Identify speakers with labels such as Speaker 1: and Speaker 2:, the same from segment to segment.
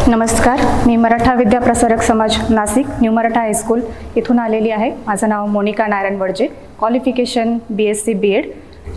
Speaker 1: नमस्कार, मी मराठा विद्या प्रसारक समाज Nashik new Maratha high school इथून आलेली आहे। माझं नाव Monika Narayan Wadje. Qualification BSc B.Ed।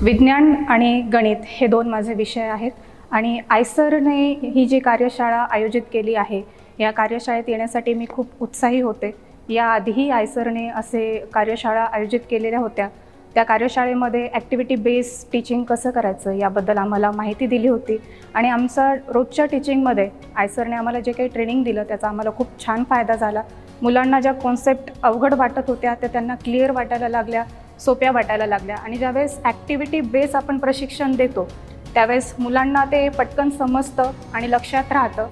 Speaker 1: विज्ञान आणि गणित हे दोन माझे विषय आहेत आणि आयसरने ही जी कार्यशाळा आयोजित केली आहे, या कार्यशाळेत येण्यासाठी मी खूप उत्साही होते। याआधीही आयसरने असे कार्यशाळा आयोजित केलेल्या होत्या। त्या कार्यशाळेमध्ये ॲक्टिव्हिटी बेस टीचिंग कसं करायचं याबद्दल आम्हाला माहिती दिली होती आणि आमचा रोजच्या टीचिंगमध्ये आयसरने आम्हाला जे काही ट्रेनिंग दिलं त्याचा आम्हाला खूप छान फायदा झाला। मुलांना ज्या कॉन्सेप्ट अवघड वाटत होत्या त्या त्यांना क्लिअर वाटायला लागल्या, सोप्या वाटायला लागल्या आणि ज्यावेळेस ॲक्टिव्हिटी बेस आपण प्रशिक्षण देतो त्यावेळेस मुलांना ते पटकन समजतं आणि लक्षात राहतं।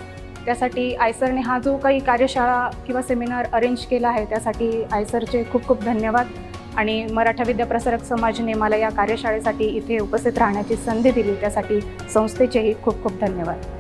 Speaker 1: त्यासाठी आयसरने हा जो काही कार्यशाळा किंवा सेमिनार अरेंज केला आहे त्यासाठी आयसरचे खूप खूप धन्यवाद आणि मराठा विद्या प्रसारक समाजाने मला या कार्यशाळेसाठी इथे उपस्थित राहण्याची संधी दिली त्यासाठी संस्थेचेही खूप खूप धन्यवाद।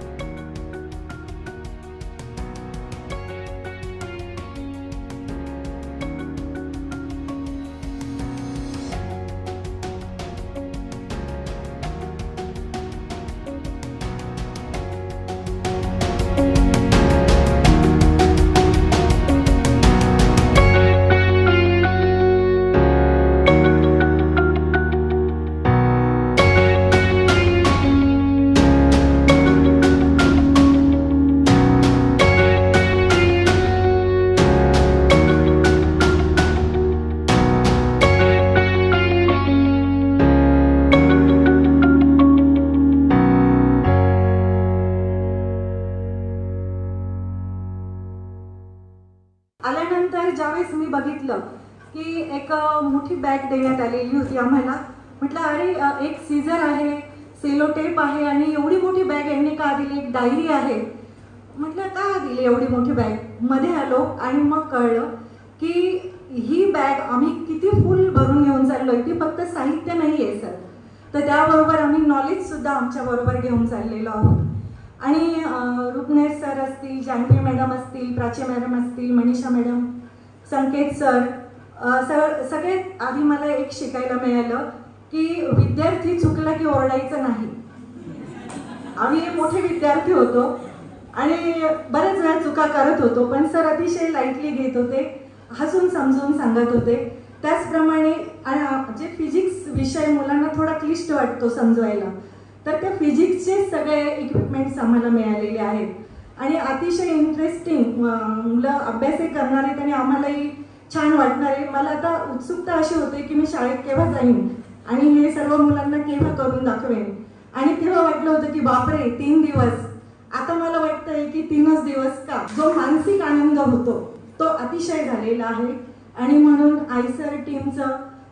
Speaker 2: आल्यानंतर ज्यावेळेस मी बघितलं की एक मोठी बॅग देण्यात आलेली होती आम्हाला, म्हटलं अरे एक सीझर आहे, सेलो टेप आहे आणि एवढी मोठी बॅग यांनी का दिली, एक डायरी आहे। म्हटलं का दिली एवढी मोठी बॅग? मध्ये आलो आणि मग कळलं की ही बॅग आम्ही किती फुल भरून घेऊन चाललोय, ती फक्त साहित्य नाही आहे सर, तर त्याबरोबर आम्ही नॉलेजसुद्धा आमच्याबरोबर घेऊन चाललेलो आहोत। आणि रुपनेश सर असतील, जानवी मॅडम असतील, प्राची मॅडम असतील, मनीषा मॅडम, संकेत सर, सगळे आधी मला एक शिकायला मिळालं की विद्यार्थी चुकला की ओरडायचं नाही। आम्ही मोठे विद्यार्थी होतो आणि बऱ्याच वेळा चुका करत होतो, पण सर अतिशय लाईटली घेत होते, हसून समजून सांगत होते। त्याचप्रमाणे जे फिजिक्स विषय मुलांना थोडा क्लिष्ट वाटतो समजवायला, तर त्या फिजिक्सचे सगळे इक्विपमेंट्स आम्हाला मिळालेले आहेत आणि अतिशय इंटरेस्टिंग मुलं अभ्यासही करणार आहेत आणि आम्हालाही छान वाटणार आहे। मला आता उत्सुकता अशी होते की मी शाळेत केव्हा जाईन आणि हे सर्व मुलांना केव्हा करून दाखवेन। आणि तेव्हा वाटलं होतं की बापरे 3 दिवस, आता मला वाटतंय की 3च दिवस का। जो मानसिक आनंद होतो तो अतिशय झालेला आहे आणि म्हणून आयसर टीमचं,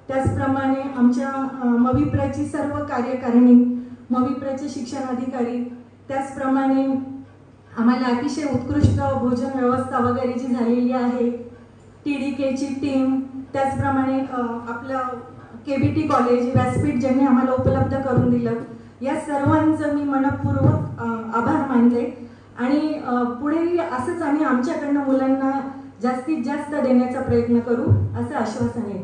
Speaker 2: त्याचप्रमाणे आमच्या मविप्रची सर्व कार्यकारिणी, मविप्रचे शिक्षण अधिकारी, त्याचप्रमाणे आम्हाला अतिशय उत्कृष्ट भोजन व्यवस्था वगैरे जी झालेली आहे, TDKची टीम, त्याचप्रमाणे आपलं KBT कॉलेज, व्यासपीठ ज्यांनी आम्हाला उपलब्ध करून दिलं, या सर्वांचं मी मनपूर्वक आभार मानते आणि पुढेही असंच आम्ही आमच्याकडनं मुलांना जास्तीत जास्त देण्याचा प्रयत्न करू असं आश्वासन आहे।